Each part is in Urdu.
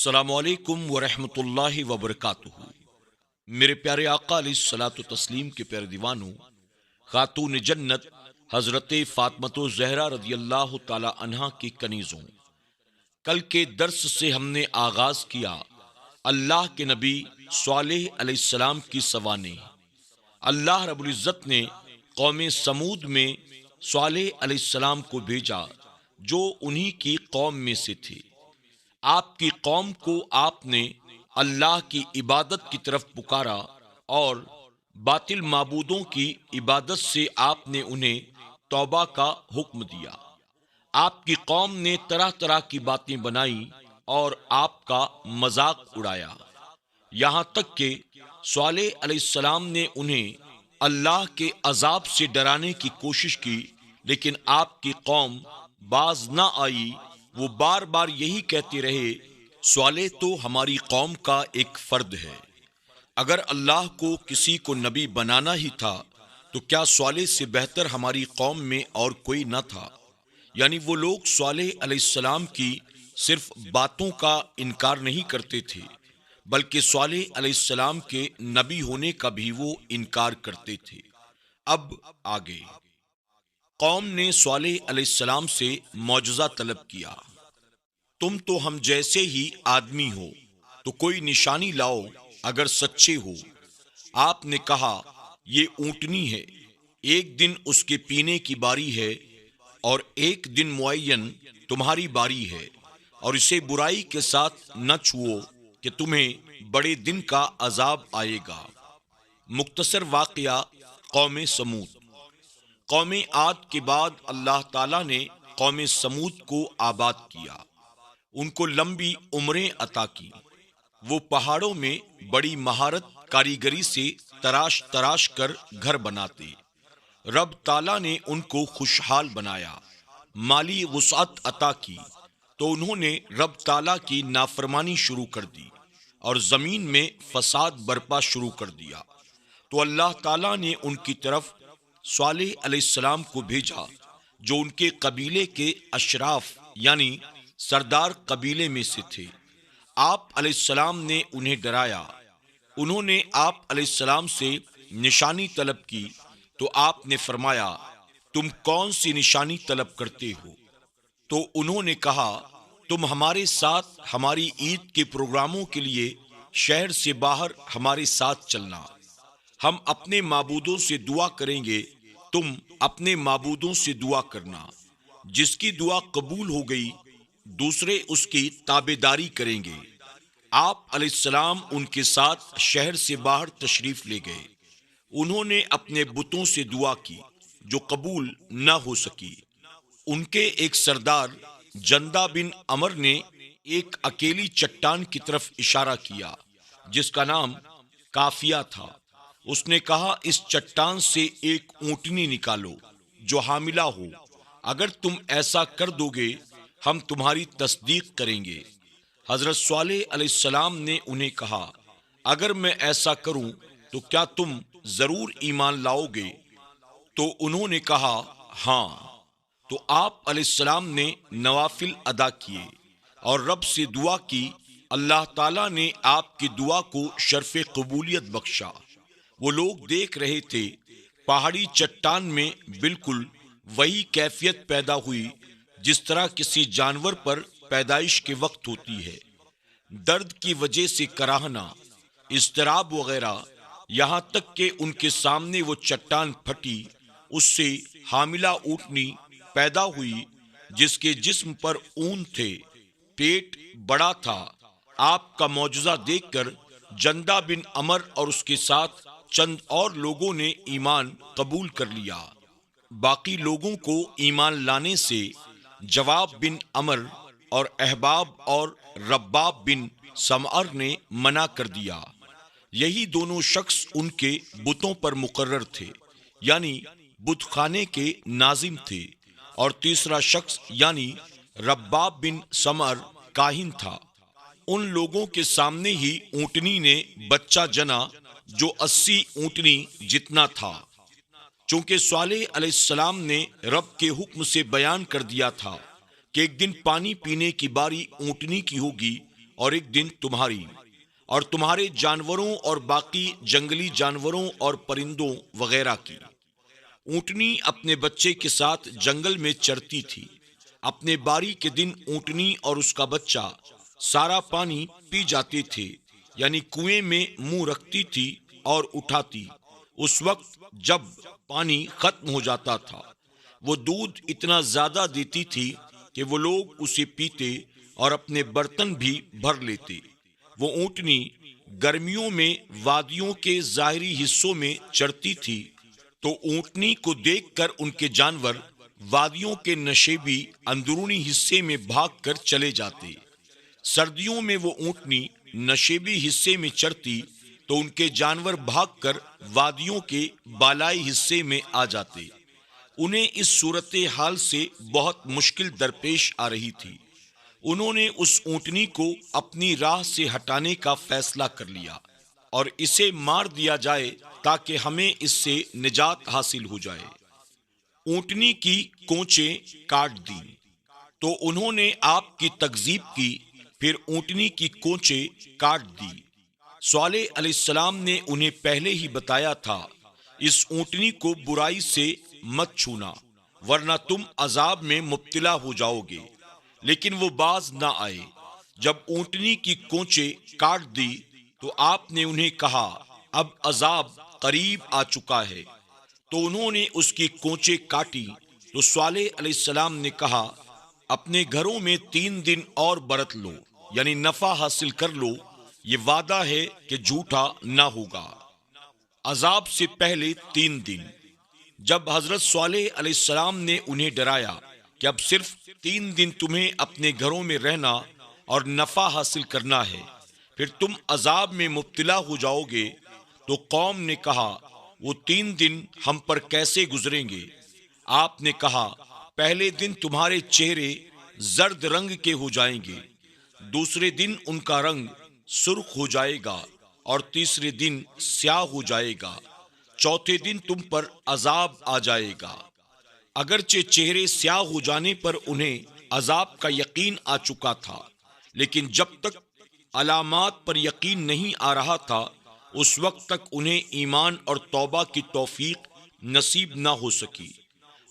السلام علیکم ورحمۃ اللہ وبرکاتہ۔ میرے پیارے آقا علیہ الصلوۃ والتسلیم کے پیارے دیوانوں، خاتون جنت حضرت فاطمۃ الزہرا رضی اللہ تعالی عنہا کی کنیزوں، کل کے درس سے ہم نے آغاز کیا اللہ کے نبی صالح علیہ السلام کی سوانح۔ اللہ رب العزت نے قوم سمود میں صالح علیہ السلام کو بھیجا جو انہی کی قوم میں سے تھے۔ آپ کی قوم کو آپ نے اللہ کی عبادت کی طرف پکارا اور باطل معبودوں کی عبادت سے آپ نے انہیں توبہ کا حکم دیا۔ آپ کی قوم نے طرح طرح کی باتیں بنائی اور آپ کا مذاق اڑایا، یہاں تک کہ صالح علیہ السلام نے انہیں اللہ کے عذاب سے ڈرانے کی کوشش کی، لیکن آپ کی قوم باز نہ آئی۔ وہ بار بار یہی کہتے رہے، صالح تو ہماری قوم کا ایک فرد ہے، اگر اللہ کو کسی کو نبی بنانا ہی تھا تو کیا صالح سے بہتر ہماری قوم میں اور کوئی نہ تھا؟ یعنی وہ لوگ صالح علیہ السلام کی صرف باتوں کا انکار نہیں کرتے تھے، بلکہ صالح علیہ السلام کے نبی ہونے کا بھی وہ انکار کرتے تھے۔ اب آگے قوم نے صالح علیہ السلام سے معجزہ طلب کیا، تم تو ہم جیسے ہی آدمی ہو، تو کوئی نشانی لاؤ اگر سچے ہو۔ آپ نے کہا، یہ اونٹنی ہے، ایک دن اس کے پینے کی باری ہے اور ایک دن معین تمہاری باری ہے، اور اسے برائی کے ساتھ نہ چھوؤ کہ تمہیں بڑے دن کا عذاب آئے گا۔ مختصر واقعہ قوم سمود۔ قوم عاد کے بعد اللہ تعالیٰ نے قوم سمود کو آباد کیا، ان کو لمبی عمریں عطا کی۔ وہ پہاڑوں میں بڑی مہارت کاریگری سے تراش تراش کر گھر بناتے۔ رب تعالیٰ نے ان کو خوشحال بنایا، مالی وسعت عطا کی، تو انہوں نے رب تعالیٰ کی نافرمانی شروع کر دی اور زمین میں فساد برپا شروع کر دیا۔ تو اللہ تعالیٰ نے ان کی طرف صالح علیہ السلام کو بھیجا جو ان کے قبیلے کے اشراف یعنی سردار قبیلے میں سے تھے۔ آپ علیہ السلام نے انہیں ڈرایا۔ انہوں نے آپ علیہ السلام سے نشانی طلب کی تو آپ نے فرمایا، تم کون سی نشانی طلب کرتے ہو؟ تو انہوں نے کہا، تم ہمارے ساتھ ہماری عید کے پروگراموں کے لیے شہر سے باہر ہمارے ساتھ چلنا۔ ہم اپنے معبودوں سے دعا کریں گے، تم اپنے معبودوں سے دعا کرنا۔ جس کی دعا قبول ہو گئی دوسرے اس کی تابعداری کریں گے۔ آپ علیہ السلام ان کے ساتھ شہر سے باہر تشریف لے گئے۔ انہوں نے اپنے بتوں سے دعا کی جو قبول نہ ہو سکی۔ ان کے ایک سردار جندہ بن عمر نے ایک اکیلی چٹان کی طرف اشارہ کیا جس کا نام کافیہ تھا۔ اس نے کہا، اس چٹان سے ایک اونٹنی نکالو جو حاملہ ہو، اگر تم ایسا کر دو گے ہم تمہاری تصدیق کریں گے۔ حضرت صالح علیہ السلام نے انہیں کہا، اگر میں ایسا کروں تو کیا تم ضرور ایمان لاؤ گے؟ تو انہوں نے کہا، ہاں۔ تو آپ علیہ السلام نے نوافل ادا کیے اور رب سے دعا کی۔ اللہ تعالیٰ نے آپ کی دعا کو شرف قبولیت بخشا۔ وہ لوگ دیکھ رہے تھے، پہاڑی چٹان میں بالکل وہی کیفیت پیدا ہوئی جس طرح کسی جانور پر پیدائش کے وقت ہوتی ہے۔ درد کی وجہ سے کراہنا، اضطراب وغیرہ، یہاں تک کہ ان کے سامنے وہ چٹان پھٹی، اس سے حاملہ اونٹنی پیدا ہوئی جس کے جسم پر اون تھے، پیٹ بڑا تھا۔ آپ کا معجزہ دیکھ کر جندہ بن عمر اور اس کے ساتھ چند اور لوگوں نے ایمان قبول کر لیا۔ باقی لوگوں کو ایمان لانے سے جواب بن عمر اور احباب اور رباب بن سمعر نے منع کر دیا۔ یہی دونوں شخص ان کے بتوں پر مقرر تھے، یعنی بت خانے کے ناظم تھے، اور تیسرا شخص یعنی رباب بن سمعر کاہن تھا۔ ان لوگوں کے سامنے ہی اونٹنی نے بچہ جنا جو 80 اونٹنی جتنا تھا۔ چونکہ صالح علیہ السلام نے رب کے حکم سے بیان کر دیا تھا کہ ایک دن پانی پینے کی باری اونٹنی کی ہوگی اور ایک دن تمہاری اور تمہارے جانوروں اور باقی جنگلی جانوروں اور پرندوں وغیرہ کی۔ اونٹنی اپنے بچے کے ساتھ جنگل میں چرتی تھی۔ اپنے باری کے دن اونٹنی اور اس کا بچہ سارا پانی پی جاتے تھے، یعنی کنویں میں منہ رکھتی تھی اور اٹھاتی۔ اس وقت جب پانی ختم ہو جاتا تھا، وہ دودھ اتنا زیادہ دیتی تھی کہ وہ لوگ اسے پیتے اور اپنے برتن بھی بھر لیتے۔ وہ اونٹنی گرمیوں میں وادیوں کے ظاہری حصوں میں چرتی تھی، تو اونٹنی کو دیکھ کر ان کے جانور وادیوں کے نشیبی اندرونی حصے میں بھاگ کر چلے جاتے۔ سردیوں میں وہ اونٹنی نشیبی حصے میں چرتی تو ان کے جانور بھاگ کر وادیوں کے بالائی حصے میں آ جاتے۔ انہیں اس صورتحال سے بہت مشکل درپیش آ رہی تھی۔ انہوں نے اس اونٹنی کو اپنی راہ سے ہٹانے کا فیصلہ کر لیا اور اسے مار دیا جائے تاکہ ہمیں اس سے نجات حاصل ہو جائے۔ اونٹنی کی کونچیں کاٹ دیں تو انہوں نے آپ کی تکذیب کی، پھر اونٹنی کی کونچیں کاٹ دی۔ صالح علیہ السلام نے انہیں پہلے ہی بتایا تھا، اس اونٹنی کو برائی سے مت چھونا ورنہ تم عذاب میں مبتلا ہو جاؤ گے، لیکن وہ باز نہ آئے۔ جب اونٹنی کی کونچیں کاٹ دی تو آپ نے انہیں کہا، اب عذاب قریب آ چکا ہے۔ تو انہوں نے اس کی کونچیں کاٹی تو صالح علیہ السلام نے کہا، اپنے گھروں میں 3 دن اور برت لو، یعنی نفع حاصل کر لو، یہ وعدہ ہے کہ جھوٹا نہ ہوگا۔ عذاب سے پہلے 3 دن۔ جب حضرت صالح علیہ السلام نے انہیں ڈرایا کہ اب صرف 3 دن تمہیں اپنے گھروں میں رہنا اور نفع حاصل کرنا ہے، پھر تم عذاب میں مبتلا ہو جاؤ گے، تو قوم نے کہا، وہ 3 دن ہم پر کیسے گزریں گے؟ آپ نے کہا، پہلے دن تمہارے چہرے زرد رنگ کے ہو جائیں گے، دوسرے دن ان کا رنگ سرخ ہو جائے گا اور تیسرے دن سیاہ ہو جائے گا، چوتھے دن تم پر عذاب آ جائے گا۔ اگرچہ چہرے سیاہ ہو جانے پر انہیں عذاب کا یقین آ چکا تھا، لیکن جب تک علامات پر یقین نہیں آ رہا تھا، اس وقت تک انہیں ایمان اور توبہ کی توفیق نصیب نہ ہو سکی،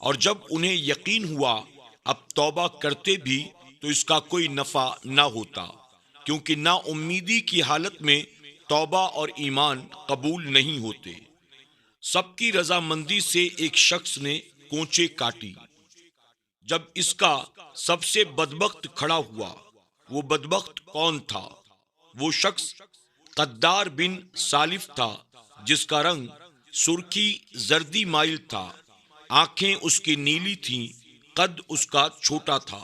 اور جب انہیں یقین ہوا اب توبہ کرتے بھی تو اس کا کوئی نفع نہ ہوتا، کیونکہ نا امیدی کی حالت میں توبہ اور ایمان قبول نہیں ہوتے۔ سب کی رضامندی سے ایک شخص نے کونچیں کاٹی۔ جب اس کا سب سے بدبخت کھڑا ہوا، وہ بدبخت کون تھا؟ وہ شخص قدار بن سالف تھا، جس کا رنگ سرخی زردی مائل تھا، آنکھیں اس کی نیلی تھیں، قد اس کا چھوٹا تھا۔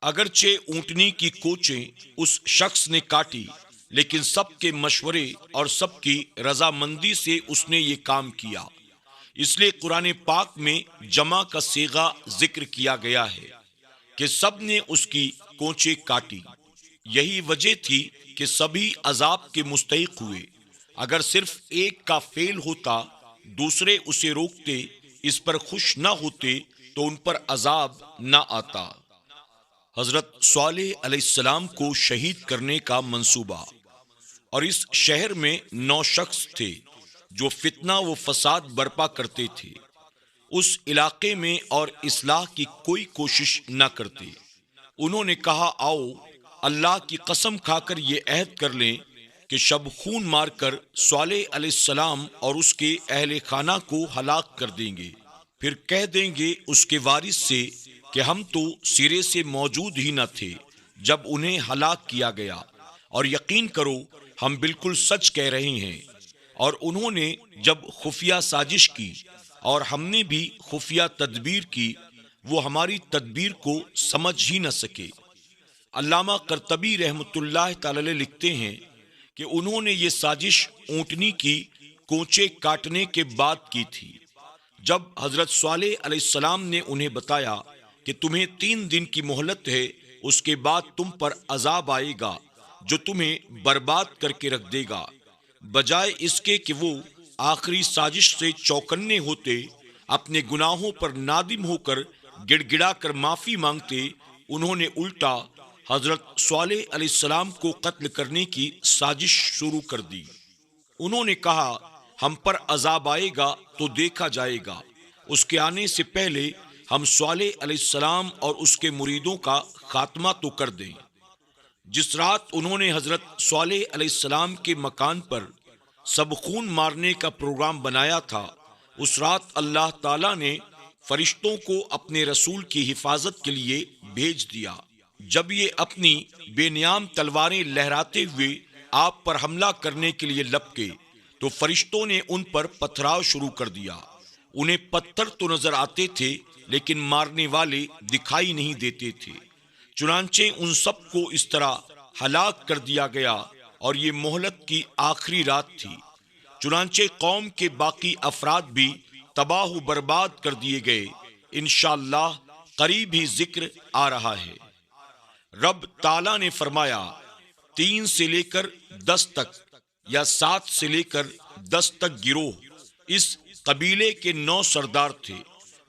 اگرچہ اونٹنی کی کونچیں اس شخص نے کاٹی، لیکن سب کے مشورے اور سب کی رضامندی سے اس نے یہ کام کیا۔ اس لیے قرآن پاک میں جمع کا صیغہ ذکر کیا گیا ہے کہ سب نے اس کی کونچیں کاٹی۔ یہی وجہ تھی کہ سبھی عذاب کے مستحق ہوئے۔ اگر صرف ایک کا فعل ہوتا، دوسرے اسے روکتے، اس پر خوش نہ ہوتے، تو ان پر عذاب نہ آتا۔ حضرت صالح علیہ السلام کو شہید کرنے کا منصوبہ۔ اور اس شہر میں 9 شخص تھے جو فتنہ و فساد برپا کرتے تھے، اس علاقے میں اور اصلاح کی کوئی کوشش نہ کرتے۔ انہوں نے کہا، آؤ اللہ کی قسم کھا کر یہ عہد کر لیں کہ شب خون مار کر صالح علیہ السلام اور اس کے اہل خانہ کو ہلاک کر دیں گے، پھر کہہ دیں گے اس کے وارث سے کہ ہم تو سرے سے موجود ہی نہ تھے جب انہیں ہلاک کیا گیا، اور یقین کرو ہم بالکل سچ کہہ رہے ہیں۔ اور انہوں نے جب خفیہ سازش کی اور ہم نے بھی خفیہ تدبیر کی، وہ ہماری تدبیر کو سمجھ ہی نہ سکے۔ علامہ قرطبی رحمۃ اللہ تعالی لکھتے ہیں کہ انہوں نے یہ سازش اونٹنی کی کونچیں کاٹنے کے بعد کی تھی۔ جب حضرت صالح علیہ السلام نے انہیں بتایا کہ تمہیں 3 دن کی مہلت ہے، اس کے بعد تم پر عذاب آئے گا جو تمہیں برباد کر کے رکھ دے گا، بجائے اس کے کہ وہ آخری سازش سے چوکنے ہوتے، اپنے گناہوں پر نادم ہو کر گڑ گڑا کر معافی مانگتے، انہوں نے الٹا حضرت صالح علیہ السلام کو قتل کرنے کی سازش شروع کر دی۔ انہوں نے کہا ہم پر عذاب آئے گا تو دیکھا جائے گا، اس کے آنے سے پہلے ہم صالح علیہ السلام اور اس کے مریدوں کا خاتمہ تو کر دیں۔ جس رات انہوں نے حضرت صالح علیہ السلام کے مکان پر سب خون مارنے کا پروگرام بنایا تھا، اس رات اللہ تعالیٰ نے فرشتوں کو اپنے رسول کی حفاظت کے لیے بھیج دیا۔ جب یہ اپنی بے نیام تلواریں لہراتے ہوئے آپ پر حملہ کرنے کے لیے لپکے تو فرشتوں نے ان پر پتھراؤ شروع کر دیا۔ انہیں پتھر تو نظر آتے تھے لیکن مارنے والے دکھائی نہیں دیتے تھے، چنانچہ ان سب کو اس طرح ہلاک کر دیا گیا، اور یہ مہلت کی آخری رات تھی۔ چنانچہ قوم کے باقی افراد بھی تباہ و برباد کر دیے گئے۔ انشاءاللہ قریب ہی ذکر آ رہا ہے۔ رب تعالیٰ نے فرمایا 3 سے لے کر 10 تک یا 7 سے لے کر 10 تک گروہ اس قبیلے کے 9 سردار تھے۔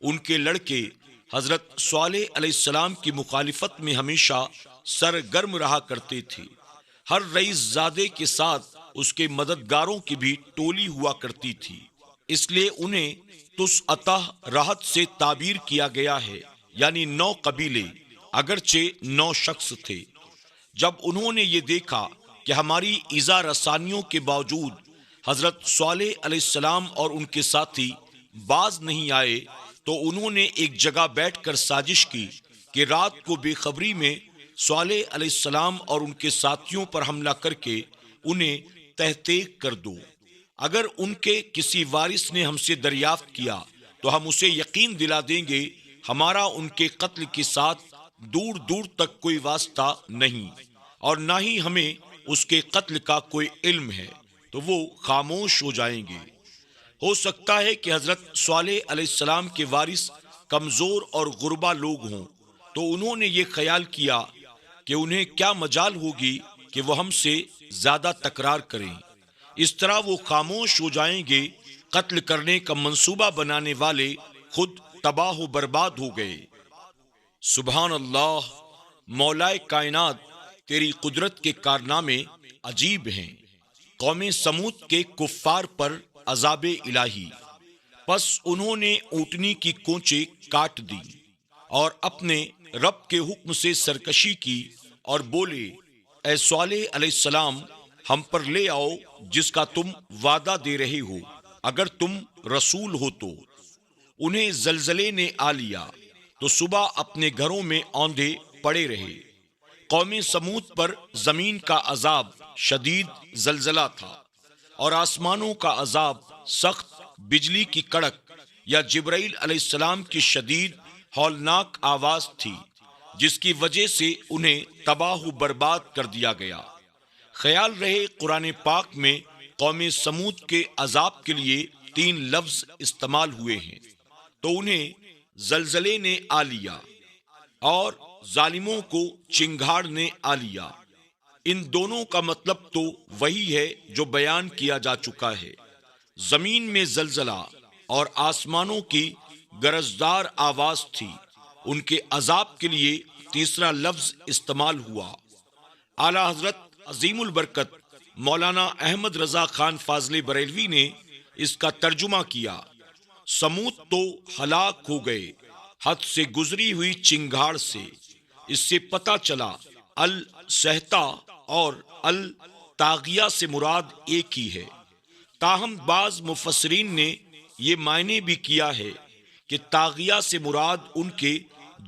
ان کے لڑکے حضرت صالح علیہ السلام کی مخالفت میں ہمیشہ سرگرم رہا کرتے تھے۔ ہر رئیس زادے کے ساتھ اس کے مددگاروں کی بھی ٹولی ہوا کرتی تھی، اس لیے انہیں تسعتہ رہت سے تعبیر کیا گیا ہے، یعنی 9 قبیلے، اگرچہ 9 شخص تھے۔ جب انہوں نے یہ دیکھا کہ ہماری ایذا رسانیوں کے باوجود حضرت صالح علیہ السلام اور ان کے ساتھی باز نہیں آئے تو انہوں نے ایک جگہ بیٹھ کر سازش کی کہ رات کو بے خبری میں صالح علیہ السلام اور ان کے ساتھیوں پر حملہ کر کے انہیں تہتیک کر دو۔ اگر ان کے کسی وارث نے ہم سے دریافت کیا تو ہم اسے یقین دلا دیں گے ہمارا ان کے قتل کے ساتھ دور دور تک کوئی واسطہ نہیں، اور نہ ہی ہمیں اس کے قتل کا کوئی علم ہے، تو وہ خاموش ہو جائیں گے۔ ہو سکتا ہے کہ حضرت صالح علیہ السلام کے وارث کمزور اور غربا لوگ ہوں، تو انہوں نے یہ خیال کیا کہ انہیں کیا مجال ہوگی کہ وہ ہم سے زیادہ تکرار کریں، اس طرح وہ خاموش ہو جائیں گے۔ قتل کرنے کا منصوبہ بنانے والے خود تباہ و برباد ہو گئے۔ سبحان اللہ، مولائے کائنات، تیری قدرت کے کارنامے عجیب ہیں۔ قوم سمود کے کفار پر عذاب الہی۔ پس انہوں نے اونٹنی کی کونچیں کاٹ دی اور اپنے رب کے حکم سے سرکشی کی اور بولے اے صالح علیہ السلام، ہم پر لے آؤ جس کا تم وعدہ دے رہے ہو، اگر تم رسول ہو تو۔ انہیں زلزلے نے آ لیا تو صبح اپنے گھروں میں اوندھے پڑے رہے۔ قوم سمود پر زمین کا عذاب شدید زلزلہ تھا، اور آسمانوں کا عذاب سخت بجلی کی کڑک یا جبرائیل علیہ السلام کی شدید ہولناک آواز تھی، جس کی وجہ سے انہیں تباہ و برباد کر دیا گیا۔ خیال رہے قرآن پاک میں قوم سمود کے عذاب کے لیے 3 لفظ استعمال ہوئے ہیں، تو انہیں زلزلے نے آ لیا اور ظالموں کو چنگھاڑ نے آ لیا۔ ان دونوں کا مطلب تو وہی ہے جو بیان کیا جا چکا ہے۔ زمین میں زلزلہ اور آسمانوں کی گرجدار آواز تھی۔ ان کے عذاب کے لیے تیسرا لفظ استعمال ہوا۔ اعلیٰ حضرت عظیم البرکت مولانا احمد رضا خان فاضل بریلوی نے اس کا ترجمہ کیا، سمود تو ہلاک ہو گئے حد سے گزری ہوئی چنگھاڑ سے۔ اس سے پتہ چلا السہتا اور الطاغیہ سے مراد ایک ہی ہے۔ تاہم بعض مفسرین نے یہ معنی بھی کیا ہے کہ طاغیہ سے مراد ان کے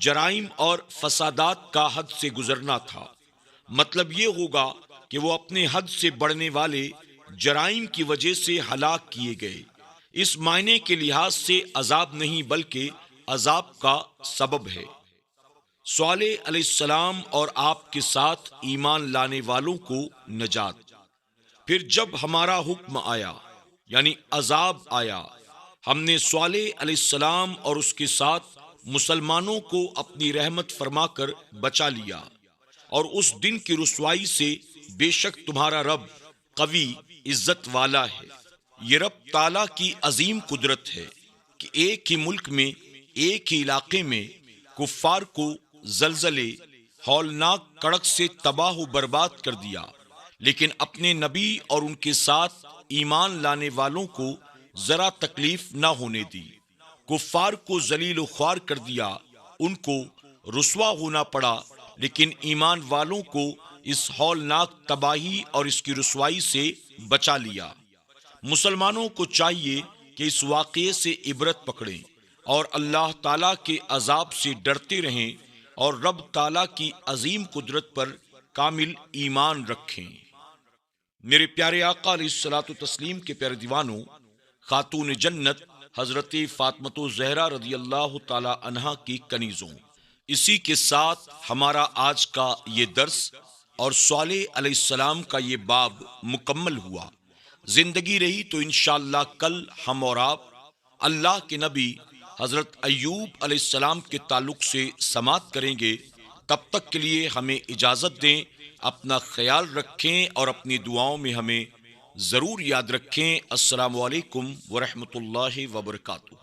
جرائم اور فسادات کا حد سے گزرنا تھا۔ مطلب یہ ہوگا کہ وہ اپنے حد سے بڑھنے والے جرائم کی وجہ سے ہلاک کیے گئے۔ اس معنی کے لحاظ سے عذاب نہیں بلکہ عذاب کا سبب ہے۔ صالح علیہ السلام اور آپ کے ساتھ ایمان لانے والوں کو نجات۔ پھر جب ہمارا حکم آیا یعنی عذاب آیا، ہم نے صالح علیہ السلام اور اس کے ساتھ مسلمانوں کو اپنی رحمت فرما کر بچا لیا، اور اس دن کی رسوائی سے بے شک تمہارا رب قوی عزت والا ہے۔ یہ رب تعالیٰ کی عظیم قدرت ہے کہ ایک ہی ملک میں، ایک ہی علاقے میں کفار کو زلزلے، ہولناک کڑک سے تباہ و برباد کر دیا، لیکن اپنے نبی اور ان کے ساتھ ایمان لانے والوں کو ذرا تکلیف نہ ہونے دی۔ کفار کو ذلیل و خوار کر دیا، ان کو رسوا ہونا پڑا، لیکن ایمان والوں کو اس ہولناک تباہی اور اس کی رسوائی سے بچا لیا۔ مسلمانوں کو چاہیے کہ اس واقعے سے عبرت پکڑیں اور اللہ تعالیٰ کے عذاب سے ڈرتے رہیں اور رب تعالیٰ کی عظیم قدرت پر کامل ایمان رکھیں۔ میرے پیارے آقا علیہ الصلوۃ والتسلیم کے پیارے دیوانوں، خاتون جنت حضرت فاطمۃ الزہرا رضی اللہ تعالی عنہا کی کنیزوں، اسی کے ساتھ ہمارا آج کا یہ درس اور صالح علیہ السلام کا یہ باب مکمل ہوا۔ زندگی رہی تو انشاءاللہ کل ہم اور آپ اللہ کے نبی حضرت ایوب علیہ السلام کے تعلق سے سماعت کریں گے۔ تب تک کے لیے ہمیں اجازت دیں، اپنا خیال رکھیں اور اپنی دعاؤں میں ہمیں ضرور یاد رکھیں۔ السلام علیکم ورحمۃ اللہ وبرکاتہ۔